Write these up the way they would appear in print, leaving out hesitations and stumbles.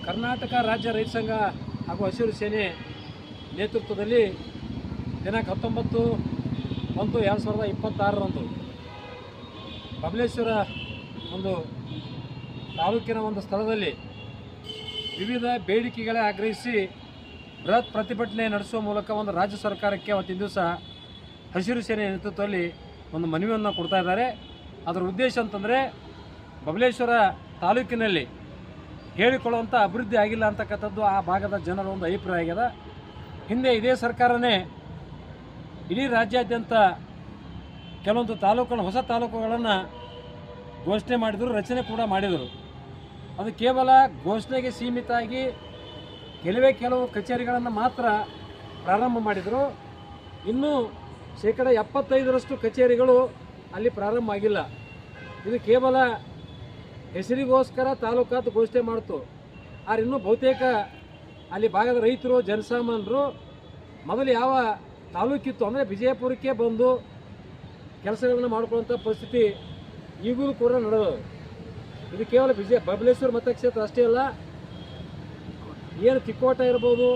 ಕರ್ನಾಟಕ ರಾಜ್ಯ ರೈತ ಸಂಘ ಹಾಗೂ ಹಸಿರು ಸೇನೆ ನೇತೃತ್ವದಲ್ಲಿ ದಿನಾಂಕ 19/1/2026 ಬಬಲೇಶ್ವರ ಒಂದು ತಾಲೂಕಿನ ಒಂದು ಸ್ಥಳದಲ್ಲಿ ವಿವಿಧ ಬೇಡಿಕೆಗಳ ಆಗ್ರಹಿಸಿ ಬೃಹತ್ ಪ್ರತಿಭಟನೆ ನಡೆಸುವ ಮೂಲಕ ಒಂದು ರಾಜ್ಯ ಸರ್ಕಾರಕ್ಕೆ ಅವತ್ತಿನ ದಿವಸ ಹಸಿರು ಸೇನೆ ನೇತೃತ್ವದಲ್ಲಿ ಒಂದು ಮನವಿಯನ್ನು ಕೊಡ್ತಾ ಇದ್ದಾರೆ. ಅದರ ಉದ್ದೇಶ ಅಂತಂದರೆ ಬಬಲೇಶ್ವರ ತಾಲೂಕಿನಲ್ಲಿ ಹೇಳಿಕೊಳ್ಳುವಂಥ ಅಭಿವೃದ್ಧಿ ಆಗಿಲ್ಲ ಅಂತಕ್ಕಂಥದ್ದು ಆ ಭಾಗದ ಜನರ ಒಂದು ಅಭಿಪ್ರಾಯ ಆಗಿದೆ. ಹಿಂದೆ ಇದೇ ಸರ್ಕಾರನೇ ಇಡೀ ರಾಜ್ಯಾದ್ಯಂತ ಕೆಲವೊಂದು ತಾಲೂಕುಗಳನ್ನು ಹೊಸ ತಾಲೂಕುಗಳನ್ನು ಘೋಷಣೆ ಮಾಡಿದರು, ರಚನೆ ಕೂಡ ಮಾಡಿದರು. ಅದು ಕೇವಲ ಘೋಷಣೆಗೆ ಸೀಮಿತ ಆಗಿ ಕೆಲವು ಕಚೇರಿಗಳನ್ನು ಮಾತ್ರ ಪ್ರಾರಂಭ ಮಾಡಿದರು. ಇನ್ನೂ 75% ಕಚೇರಿಗಳು ಅಲ್ಲಿ ಪ್ರಾರಂಭ ಆಗಿಲ್ಲ. ಇದು ಕೇವಲ ಹೆಸರಿಗೋಸ್ಕರ ತಾಲೂಕಾತ್ ಘೋಷಣೆ ಮಾಡ್ತು. ಆದರೆ ಇನ್ನೂ ಬಹುತೇಕ ಅಲ್ಲಿ ಭಾಗದ ರೈತರು ಜನಸಾಮಾನ್ಯರು ಮೊದಲು ಯಾವ ತಾಲೂಕಿತ್ತು ಅಂದರೆ ವಿಜಯಪುರಕ್ಕೆ ಬಂದು ಕೆಲಸಗಳನ್ನು ಮಾಡ್ಕೊಳ್ಳುವಂಥ ಪರಿಸ್ಥಿತಿ ಈಗಲೂ ಕೂಡ ನಡೆದು. ಇದು ಕೇವಲ ಬಬಲೇಶ್ವರ ಮತಕ್ಷೇತ್ರ ಅಷ್ಟೇ ಅಲ್ಲ, ಏನು ತಿಕ್ಕೋಟ ಇರ್ಬೋದು,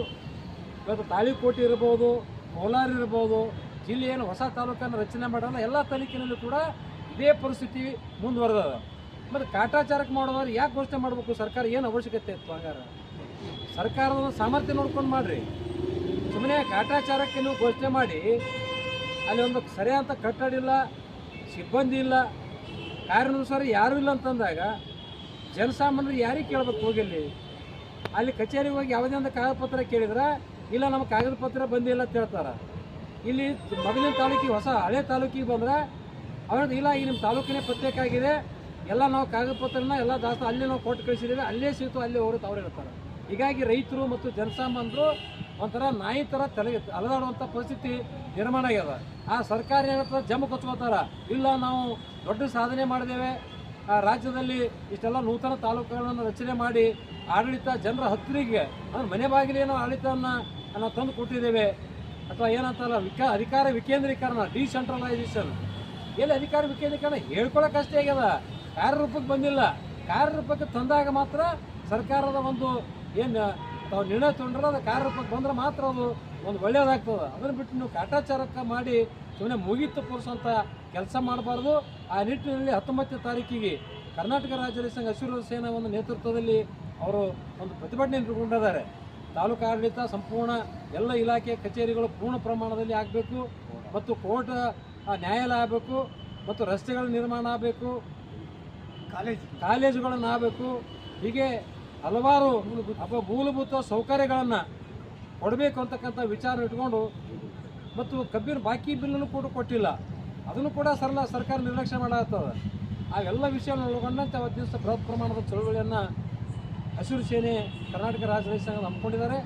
ಇವತ್ತು ತಾಳಿಕೋಟೆ ಇರ್ಬೋದು, ಕೋಲಾರ ಇರ್ಬೋದು, ಜಿಲ್ಲೆ ಏನು ಹೊಸ ತಾಲೂಕನ್ನು ರಚನೆ ಮಾಡೋಲ್ಲ ಎಲ್ಲ ತಾಲೂಕಿನಲ್ಲೂ ಕೂಡ ಇದೇ ಪರಿಸ್ಥಿತಿ ಮುಂದುವರೆದ. ಮತ್ತು ಕಾಟಾಚಾರಕ್ಕೆ ಮಾಡೋದ್ರೆ ಯಾಕೆ ಘೋಷಣೆ ಮಾಡಬೇಕು? ಸರ್ಕಾರ ಏನು ಅವಶ್ಯಕತೆ ಇತ್ತು? ಹಾಗಾದ್ರೆ ಸರ್ಕಾರದ ಸಾಮರ್ಥ್ಯ ನೋಡ್ಕೊಂಡು ಮಾಡಿರಿ. ಸುಮ್ಮನೆ ಕಾಟಾಚಾರಕ್ಕೆ ನೀವು ಘೋಷಣೆ ಮಾಡಿ ಅಲ್ಲಿ ಒಂದು ಸರಿಯಾದ ಕಟ್ಟಡ ಇಲ್ಲ, ಸಿಬ್ಬಂದಿ ಇಲ್ಲ, ಕಾರ್ಯಾನುಸಾರ ಯಾರೂ ಇಲ್ಲ ಅಂತಂದಾಗ ಜನಸಾಮಾನ್ಯರು ಯಾರಿಗೆ ಕೇಳಬೇಕು? ಹೋಗಿಲ್ಲಿ ಅಲ್ಲಿ ಕಚೇರಿಗೆ ಹೋಗಿ ಯಾವುದೇ ಒಂದು ಕಾಗದ ಪತ್ರ ಕೇಳಿದ್ರೆ ಇಲ್ಲ ನಮ್ಮ ಕಾಗದ ಪತ್ರ ಬಂದಿಲ್ಲ ಅಂತ ಹೇಳ್ತಾರೆ. ಇಲ್ಲಿ ಮೊದಲಿನ ತಾಲೂಕಿಗೆ ಹೊಸ ಹಳೆ ತಾಲೂಕಿಗೆ ಬಂದರೆ ಅವ್ರದ್ದು ಇಲ್ಲ ಈಗ ನಿಮ್ಮ ತಾಲೂಕಿನೇ ಪ್ರತ್ಯೇಕ ಆಗಿದೆ, ಎಲ್ಲ ನಾವು ಕಾಗದ ಪತ್ರನ ಎಲ್ಲ ದಾಸ್ತ ಅಲ್ಲೇ ನಾವು ಕೊಟ್ಟು ಕಳಿಸಿದ್ದೀವಿ, ಅಲ್ಲೇ ಸಿಗ್ತು ಅಲ್ಲೇ ಹೋಗುತ್ತೆ ಅವ್ರು ಹೇಳ್ತಾರೆ. ಹೀಗಾಗಿ ರೈತರು ಮತ್ತು ಜನಸಾಮಾನ್ಯರು ಒಂಥರ ನಾಯಿ ಥರ ಅಲದಾಡುವಂಥ ಪರಿಸ್ಥಿತಿ ನಿರ್ಮಾಣ ಆಗ್ಯದ. ಆ ಸರ್ಕಾರ ಏನಂತ ಜಮ್ಮ ಕೊಚ್ಕೋತಾರ, ಇಲ್ಲ ನಾವು ದೊಡ್ಡ ಸಾಧನೆ ಮಾಡಿದ್ದೇವೆ, ರಾಜ್ಯದಲ್ಲಿ ಇಷ್ಟೆಲ್ಲ ನೂತನ ತಾಲೂಕುಗಳನ್ನು ರಚನೆ ಮಾಡಿ ಆಡಳಿತ ಜನರ ಹತ್ತಿರಿಗೆ ಅಂದ್ರೆ ಮನೆ ಬಾಗಿಲೇನೋ ಆಡಳಿತವನ್ನು ನಾವು ತಂದು ಕೊಟ್ಟಿದ್ದೇವೆ, ಅಥವಾ ಏನಂತಲ್ಲ ಅಧಿಕಾರ ವಿಕೇಂದ್ರೀಕರಣ ಡಿಸೆಂಟ್ರಲೈಸೇಷನ್. ಎಲ್ಲಿ ಅಧಿಕಾರ ವಿಕೇಂದ್ರೀಕರಣ ಹೇಳ್ಕೊಳ್ಳೋಕ್ಕಷ್ಟೇ ಆಗ್ಯದ, ಕಾರ್ಯರೂಪಕ್ಕೆ ಬಂದಿಲ್ಲ. ಕಾರ್ಯರೂಪಕ್ಕೆ ತಂದಾಗ ಮಾತ್ರ ಸರ್ಕಾರದ ಒಂದು ಏನು ತಾವು ನಿರ್ಣಯ ತೊಗೊಂಡ್ರೆ ಅದು ಕಾರ್ಯರೂಪಕ್ಕೆ ಬಂದ್ರೆ ಮಾತ್ರ ಅದು ಒಂದು ಒಳ್ಳೆಯದಾಗ್ತದೆ. ಅದನ್ನು ಬಿಟ್ಟು ನೀವು ಕಾಟಾಚಾರಕ್ಕೆ ಮಾಡಿ ಸುಮ್ಮನೆ ಮುಗಿತು ತೋರಿಸುವಂಥ ಕೆಲಸ ಮಾಡಬಾರ್ದು. ಆ ನಿಟ್ಟಿನಲ್ಲಿ 19ನೇ ತಾರೀಕಿಗೆ ಕರ್ನಾಟಕ ರಾಜ್ಯ ರೈತ ಸಂಘ ಹಸಿರು ಸೇನಾ ಒಂದು ನೇತೃತ್ವದಲ್ಲಿ ಅವರು ಒಂದು ಪ್ರತಿಭಟನೆ ಇಟ್ಟುಕೊಂಡಿದ್ದಾರೆ. ತಾಲೂಕು ಆಡಳಿತ ಸಂಪೂರ್ಣ ಎಲ್ಲ ಇಲಾಖೆ ಕಚೇರಿಗಳು ಪೂರ್ಣ ಪ್ರಮಾಣದಲ್ಲಿ ಆಗಬೇಕು, ಮತ್ತು ಕೋರ್ಟ್ ನ್ಯಾಯಾಲಯ ಆಗಬೇಕು, ಮತ್ತು ರಸ್ತೆಗಳ ನಿರ್ಮಾಣ ಆಗಬೇಕು, ಕಾಲೇಜುಗಳನ್ನು ಆಗಬೇಕು. ಹೀಗೆ ಹಲವಾರು ಮೂಲಭೂತ ಸೌಕರ್ಯಗಳನ್ನು ಕೊಡಬೇಕು ಅಂತಕ್ಕಂಥ ವಿಚಾರ ಇಟ್ಕೊಂಡು, ಮತ್ತು ಕಬ್ಬಿನ ಬಾಕಿ ಬಿಲ್ಲನ್ನು ಕೂಡ ಕೊಟ್ಟಿಲ್ಲ, ಅದನ್ನು ಕೂಡ ಸರ್ಕಾರ ನಿರ್ಲಕ್ಷ್ಯ ಮಾಡಾಗ್ತದೆ. ಅವೆಲ್ಲ ವಿಷಯವನ್ನು ಒಳಗೊಂಡಂತೆ ಅವತ್ತು ದಿವಸ ಬೃಹತ್ ಪ್ರಮಾಣದ ಚಳುವಳಿಯನ್ನು ಹಸಿರು ಸೇನೆ ಕರ್ನಾಟಕ ರಾಜ್ಯ ರೈತ ಸಂಘ ಹಮ್ಮಿಕೊಂಡಿದ್ದಾರೆ.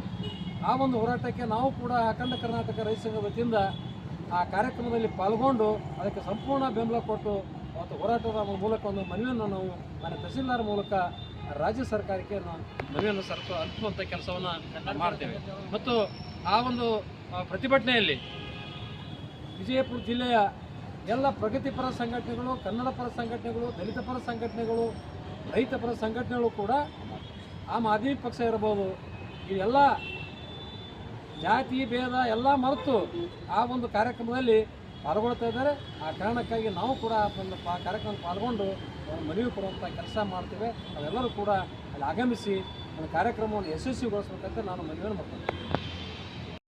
ಆ ಒಂದು ಹೋರಾಟಕ್ಕೆ ನಾವು ಕೂಡ ಅಖಂಡ ಕರ್ನಾಟಕ ರೈತ ಸಂಘ ವತಿಯಿಂದ ಆ ಕಾರ್ಯಕ್ರಮದಲ್ಲಿ ಪಾಲ್ಗೊಂಡು ಅದಕ್ಕೆ ಸಂಪೂರ್ಣ ಬೆಂಬಲ ಕೊಟ್ಟು ಅವತ್ತು ಹೋರಾಟದ ಮೂಲಕ ಒಂದು ಮನವಿಯನ್ನು ನಾವು ನನ್ನ ತಹಸೀಲ್ದಾರ್ ಮೂಲಕ ರಾಜ್ಯ ಸರ್ಕಾರಕ್ಕೆ ಮನವಿಯನ್ನು ಅಲ್ಪುವಂಥ ಕೆಲಸವನ್ನು ಮಾಡ್ತೇವೆ. ಮತ್ತು ಆ ಒಂದು ಪ್ರತಿಭಟನೆಯಲ್ಲಿ ವಿಜಯಪುರ ಜಿಲ್ಲೆಯ ಎಲ್ಲ ಪ್ರಗತಿಪರ ಸಂಘಟನೆಗಳು, ಕನ್ನಡ ಪರ ಸಂಘಟನೆಗಳು, ದಲಿತ ಪರ ಸಂಘಟನೆಗಳು, ರೈತ ಪರ ಸಂಘಟನೆಗಳು ಕೂಡ, ಆಮ್ ಆದ್ಮಿ ಪಕ್ಷ ಇರ್ಬೋದು, ಇವೆಲ್ಲ ಜಾತಿ ಭೇದ ಎಲ್ಲ ಮರೆತು ಆ ಒಂದು ಕಾರ್ಯಕ್ರಮದಲ್ಲಿ ಪಾಲ್ಗೊಳ್ತಾ ಇದ್ದಾರೆ. ಆ ಕಾರಣಕ್ಕಾಗಿ ನಾವು ಕೂಡ ಒಂದು ಕಾರ್ಯಕ್ರಮ ಪಾಲ್ಗೊಂಡು ಮನವಿ ಕೊಡುವಂಥ ಕೆಲಸ ಮಾಡ್ತೇವೆ. ನಾವೆಲ್ಲರೂ ಕೂಡ ಅಲ್ಲಿ ಆಗಮಿಸಿ ಒಂದು ಕಾರ್ಯಕ್ರಮವನ್ನು ಯಶಸ್ವಿಗೊಳಿಸಬೇಕಂತ ನಾನು ಮನವಿಯನ್ನು ಮಾಡ್ತೇನೆ.